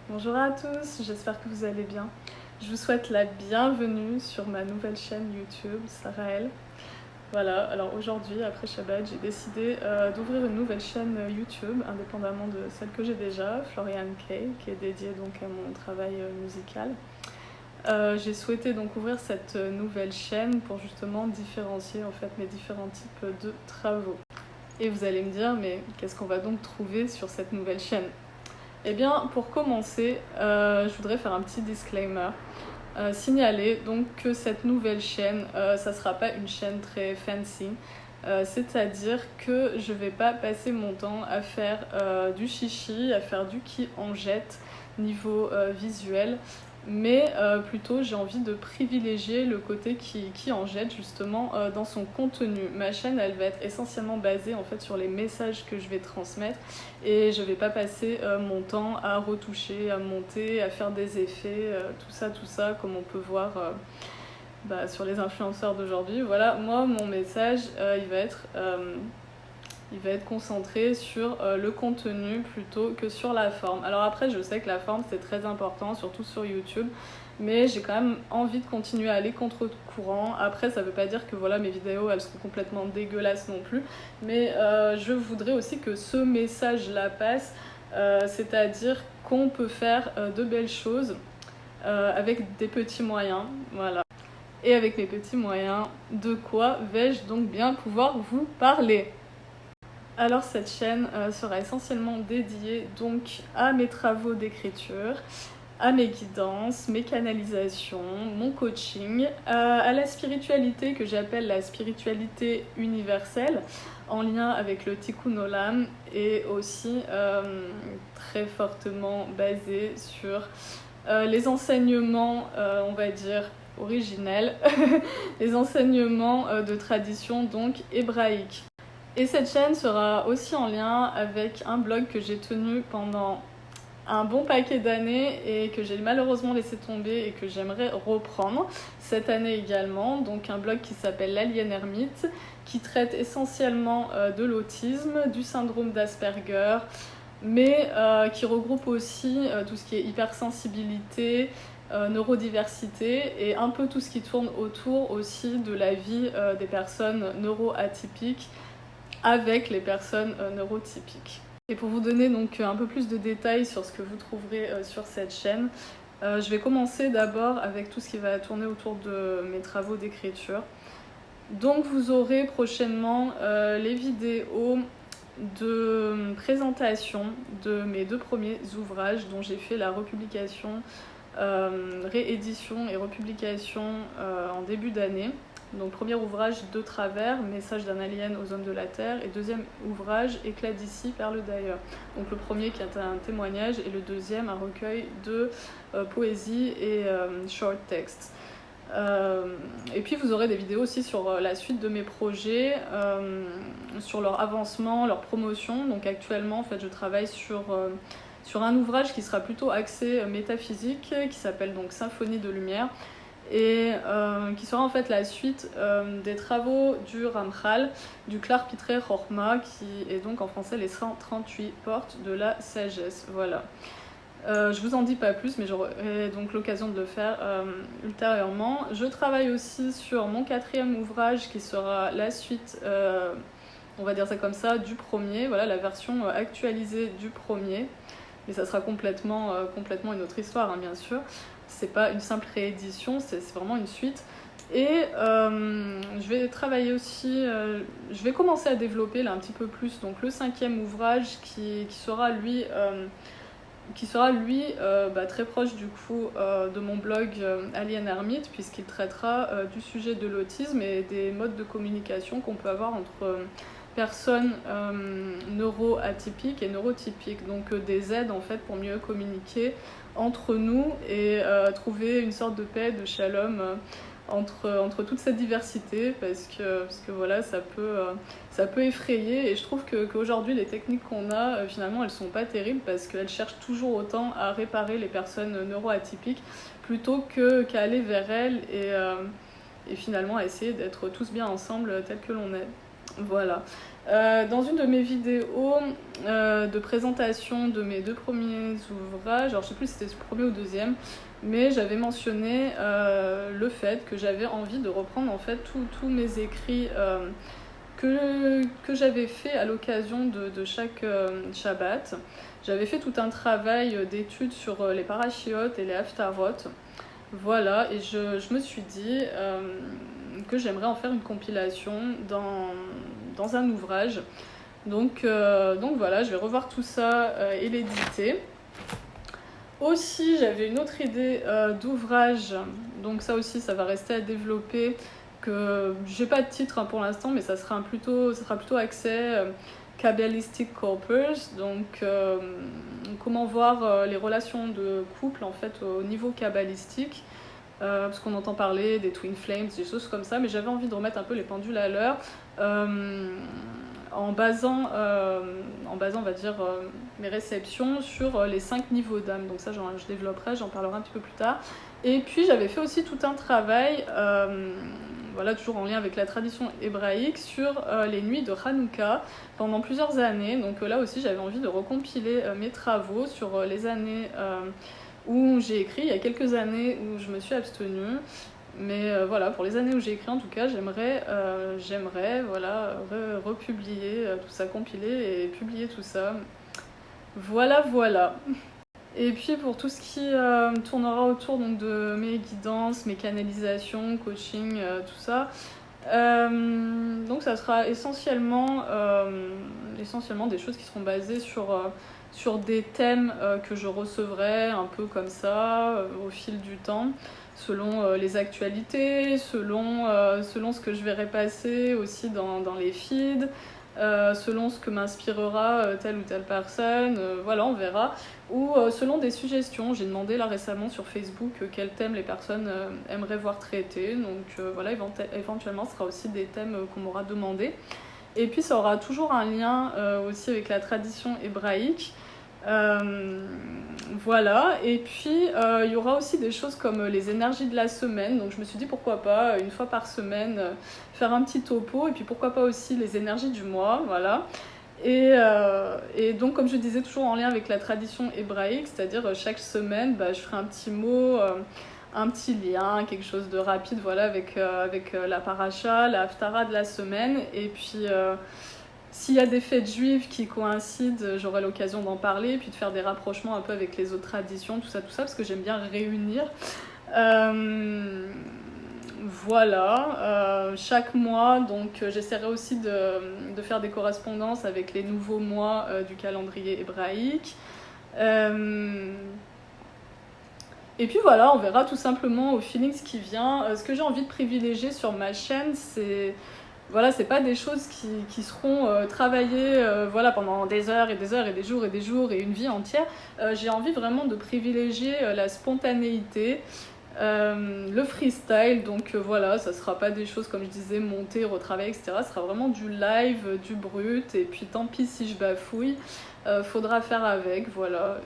Bonjour à tous, j'espère que vous allez bien. Je vous souhaite la bienvenue sur ma nouvelle chaîne YouTube, Sarael. Voilà, alors aujourd'hui, après Shabbat, j'ai décidé d'ouvrir une nouvelle chaîne YouTube, indépendamment de celle que j'ai déjà, Florian Clay, qui est dédiée donc à mon travail musical. J'ai souhaité donc ouvrir cette nouvelle chaîne pour justement différencier en fait mes différents types de travaux. Et vous allez me dire, mais qu'est-ce qu'on va donc trouver sur cette nouvelle chaîne ? Eh bien, pour commencer, je voudrais faire un petit disclaimer. Signaler donc que cette nouvelle chaîne, ça sera pas une chaîne très fancy. C'est-à-dire que je vais pas passer mon temps à faire du chichi, à faire du qui en jette niveau visuel, mais plutôt j'ai envie de privilégier le côté qui en jette justement dans son contenu. Ma chaîne, elle va être essentiellement basée en fait sur les messages que je vais transmettre et je vais pas passer mon temps à retoucher, à monter, à faire des effets, tout ça comme on peut voir sur les influenceurs d'aujourd'hui. Voilà, moi mon message il va être concentré sur le contenu plutôt que sur la forme. Alors après, je sais que la forme, c'est très important, surtout sur YouTube, mais j'ai quand même envie de continuer à aller contre-courant. Après, ça veut pas dire que voilà, mes vidéos, elles seront complètement dégueulasses non plus, mais je voudrais aussi que ce message-là passe, c'est-à-dire qu'on peut faire de belles choses avec des petits moyens, voilà. Et avec mes petits moyens, de quoi vais-je donc bien pouvoir vous parler ? Alors cette chaîne sera essentiellement dédiée donc à mes travaux d'écriture, à mes guidances, mes canalisations, mon coaching, à la spiritualité que j'appelle la spiritualité universelle en lien avec le Tikkun Olam et aussi très fortement basée sur les enseignements, on va dire, originels, les enseignements de tradition donc hébraïque. Et cette chaîne sera aussi en lien avec un blog que j'ai tenu pendant un bon paquet d'années et que j'ai malheureusement laissé tomber et que j'aimerais reprendre cette année également. Donc un blog qui s'appelle l'Alien Ermite, qui traite essentiellement de l'autisme, du syndrome d'Asperger, mais qui regroupe aussi tout ce qui est hypersensibilité, neurodiversité et un peu tout ce qui tourne autour aussi de la vie des personnes neuroatypiques avec les personnes neurotypiques. Et pour vous donner donc un peu plus de détails sur ce que vous trouverez sur cette chaîne, je vais commencer d'abord avec tout ce qui va tourner autour de mes travaux d'écriture. Donc vous aurez prochainement les vidéos de présentation de mes 2 premiers ouvrages dont j'ai fait la republication, réédition et republication en début d'année. Donc premier ouvrage De travers, message d'un alien aux hommes de la Terre, et deuxième ouvrage Éclat d'ici, perle d'ailleurs. Donc le premier qui est un témoignage et le deuxième un recueil de poésie et short text. Et puis vous aurez des vidéos aussi sur la suite de mes projets, sur leur avancement, leur promotion. Donc actuellement en fait je travaille sur un ouvrage qui sera plutôt axé métaphysique, qui s'appelle donc Symphonie de lumière, et qui sera en fait la suite des travaux du Ramchal, du Klar Pitrei Chorma, qui est donc en français les 138 portes de la sagesse. Voilà. Je vous en dis pas plus, mais j'aurai donc l'occasion de le faire ultérieurement. Je travaille aussi sur mon 4e ouvrage qui sera la suite, on va dire ça comme ça, du premier, voilà la version actualisée du premier. Mais ça sera complètement une autre histoire, hein, bien sûr. C'est pas une simple réédition, c'est vraiment une suite. Et je vais travailler aussi, je vais commencer à développer là un petit peu plus donc le 5e ouvrage qui sera lui très proche du coup de mon blog Alien Ermite, puisqu'il traitera du sujet de l'autisme et des modes de communication qu'on peut avoir entre personnes neuroatypiques et neurotypiques, donc des aides en fait pour mieux communiquer entre nous et trouver une sorte de paix, de shalom entre toute cette diversité, parce que voilà, ça peut effrayer, et je trouve qu'aujourd'hui les techniques qu'on a finalement elles sont pas terribles, parce qu'elles cherchent toujours autant à réparer les personnes neuroatypiques plutôt qu'à aller vers elles et finalement à essayer d'être tous bien ensemble tel que l'on est. Voilà. Dans une de mes vidéos de présentation de mes 2 premiers ouvrages, alors je sais plus si c'était le premier ou le deuxième, mais j'avais mentionné le fait que j'avais envie de reprendre en fait tous mes écrits que j'avais fait à l'occasion de chaque Shabbat. J'avais fait tout un travail d'études sur les parachiotes et les haftarot. Voilà, et je me suis dit que j'aimerais en faire une compilation dans un ouvrage. Donc voilà, je vais revoir tout ça et l'éditer. Aussi, j'avais une autre idée d'ouvrage, donc ça aussi, ça va rester à développer, que j'ai pas de titre pour l'instant, mais ça sera plutôt axé Kabbalistic Corpus, donc comment voir les relations de couple en fait au niveau kabbalistique. Parce qu'on entend parler des Twin Flames, des choses comme ça, mais j'avais envie de remettre un peu les pendules à l'heure en basant, on va dire, mes réceptions sur les 5 niveaux d'âme. Donc ça, je développerai, j'en parlerai un petit peu plus tard. Et puis, j'avais fait aussi tout un travail, voilà, toujours en lien avec la tradition hébraïque, sur les nuits de Hanouka pendant plusieurs années. Donc là aussi, j'avais envie de recompiler mes travaux sur les années où j'ai écrit. Il y a quelques années où je me suis abstenue. Mais voilà, pour les années où j'ai écrit, en tout cas, j'aimerais voilà, republier tout ça, compiler et publier tout ça. Voilà. Et puis pour tout ce qui tournera autour donc, de mes guidances, mes canalisations, coaching, tout ça, donc ça sera essentiellement des choses qui seront basées sur des thèmes que je recevrai un peu comme ça au fil du temps, selon les actualités, selon ce que je verrai passer aussi dans les feeds, selon ce que m'inspirera telle ou telle personne, voilà, on verra, ou selon des suggestions. J'ai demandé là récemment sur Facebook quels thèmes les personnes aimeraient voir traités, donc voilà, éventuellement ce sera aussi des thèmes qu'on m'aura demandé. Et puis ça aura toujours un lien aussi avec la tradition hébraïque. Voilà, et puis il y aura aussi des choses comme les énergies de la semaine, donc je me suis dit pourquoi pas une fois par semaine faire un petit topo, et puis pourquoi pas aussi les énergies du mois, voilà. Et donc comme je disais, toujours en lien avec la tradition hébraïque, c'est-à-dire chaque semaine je ferai un petit mot, un petit lien, quelque chose de rapide, voilà, avec la paracha, la haftara de la semaine, et puis s'il y a des fêtes juives qui coïncident, j'aurai l'occasion d'en parler, et puis de faire des rapprochements un peu avec les autres traditions, tout ça, parce que j'aime bien réunir. Voilà, chaque mois, donc j'essaierai aussi de faire des correspondances avec les nouveaux mois du calendrier hébraïque. Et puis voilà, on verra tout simplement au feeling ce qui vient. Ce que j'ai envie de privilégier sur ma chaîne, c'est pas des choses qui seront travaillées voilà, pendant des heures et des heures et des jours et une vie entière. J'ai envie vraiment de privilégier la spontanéité, le freestyle, donc voilà, ça sera pas des choses comme je disais, montées, retravaillées, etc. Ce sera vraiment du live, du brut, et puis tant pis si je bafouille, faudra faire avec, voilà.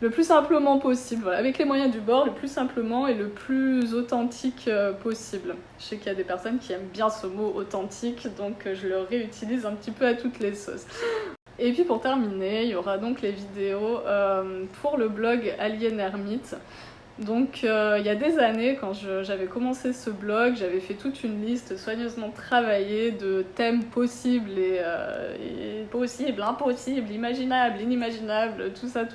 Le plus simplement possible, voilà, avec les moyens du bord, le plus simplement et le plus authentique possible. Je sais qu'il y a des personnes qui aiment bien ce mot authentique, donc je le réutilise un petit peu à toutes les sauces. Et puis pour terminer, il y aura donc les vidéos pour le blog Alien Hermite. Donc il y a des années, quand j'avais commencé ce blog, j'avais fait toute une liste soigneusement travaillée de thèmes possibles et possibles, impossibles, imaginables, inimaginables, tout ça,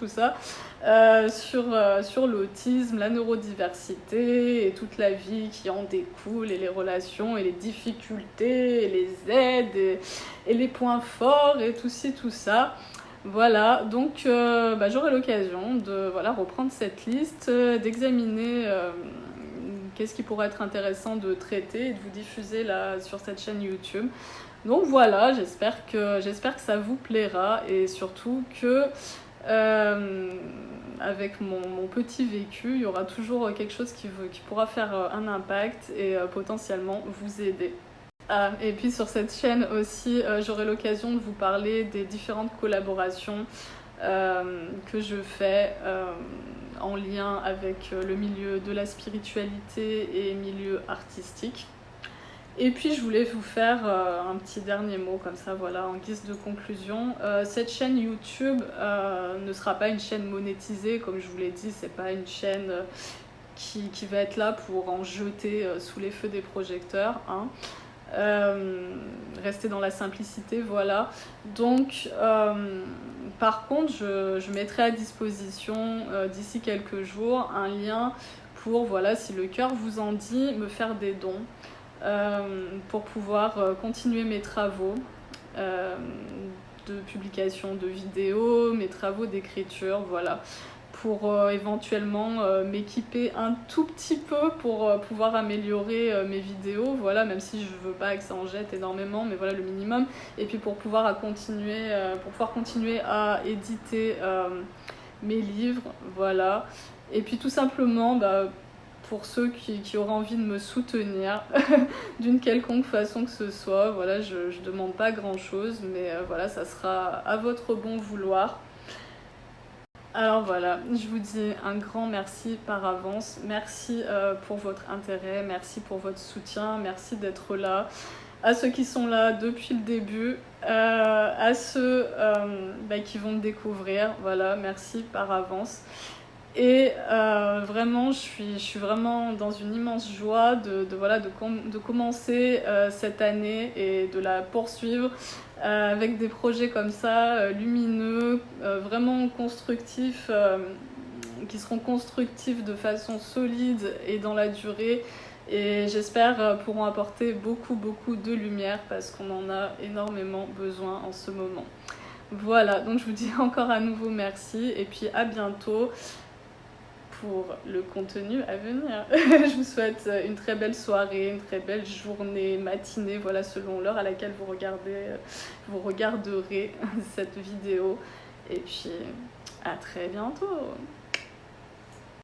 sur l'autisme, la neurodiversité et toute la vie qui en découle, et les relations et les difficultés et les aides et les points forts et tout ci, tout ça. Voilà, donc j'aurai l'occasion de reprendre cette liste, d'examiner qu'est-ce qui pourrait être intéressant de traiter et de vous diffuser là sur cette chaîne YouTube. Donc voilà, j'espère que ça vous plaira, et surtout que avec mon petit vécu, il y aura toujours quelque chose qui pourra faire un impact et potentiellement vous aider. Et puis sur cette chaîne aussi, j'aurai l'occasion de vous parler des différentes collaborations que je fais en lien avec le milieu de la spiritualité et milieu artistique. Et puis je voulais vous faire un petit dernier mot comme ça, voilà, en guise de conclusion. Cette chaîne YouTube ne sera pas une chaîne monétisée, comme je vous l'ai dit, c'est pas une chaîne qui va être là pour en jeter sous les feux des projecteurs, hein. Rester dans la simplicité, voilà. Donc par contre je mettrai à disposition d'ici quelques jours un lien pour, voilà, si le cœur vous en dit, me faire des dons pour pouvoir continuer mes travaux de publication de vidéos, mes travaux d'écriture, voilà, pour éventuellement m'équiper un tout petit peu pour pouvoir améliorer mes vidéos, voilà, même si je veux pas que ça en jette énormément, mais voilà, le minimum, et puis pour pouvoir continuer à éditer mes livres, voilà, et puis tout simplement pour ceux qui auraient envie de me soutenir d'une quelconque façon que ce soit, voilà, je demande pas grand chose, mais voilà, ça sera à votre bon vouloir. Alors voilà, je vous dis un grand merci par avance, merci pour votre intérêt, merci pour votre soutien, merci d'être là, à ceux qui sont là depuis le début, à ceux qui vont me découvrir, voilà, merci par avance. Et vraiment, je suis vraiment dans une immense joie de commencer cette année et de la poursuivre avec des projets comme ça, lumineux, vraiment constructifs, qui seront constructifs de façon solide et dans la durée. Et j'espère pourront apporter beaucoup de lumière parce qu'on en a énormément besoin en ce moment. Voilà, donc je vous dis encore à nouveau merci et puis à bientôt pour le contenu à venir. Je vous souhaite une très belle soirée, une très belle journée, matinée, voilà, selon l'heure à laquelle vous regarderez cette vidéo. Et puis à très bientôt.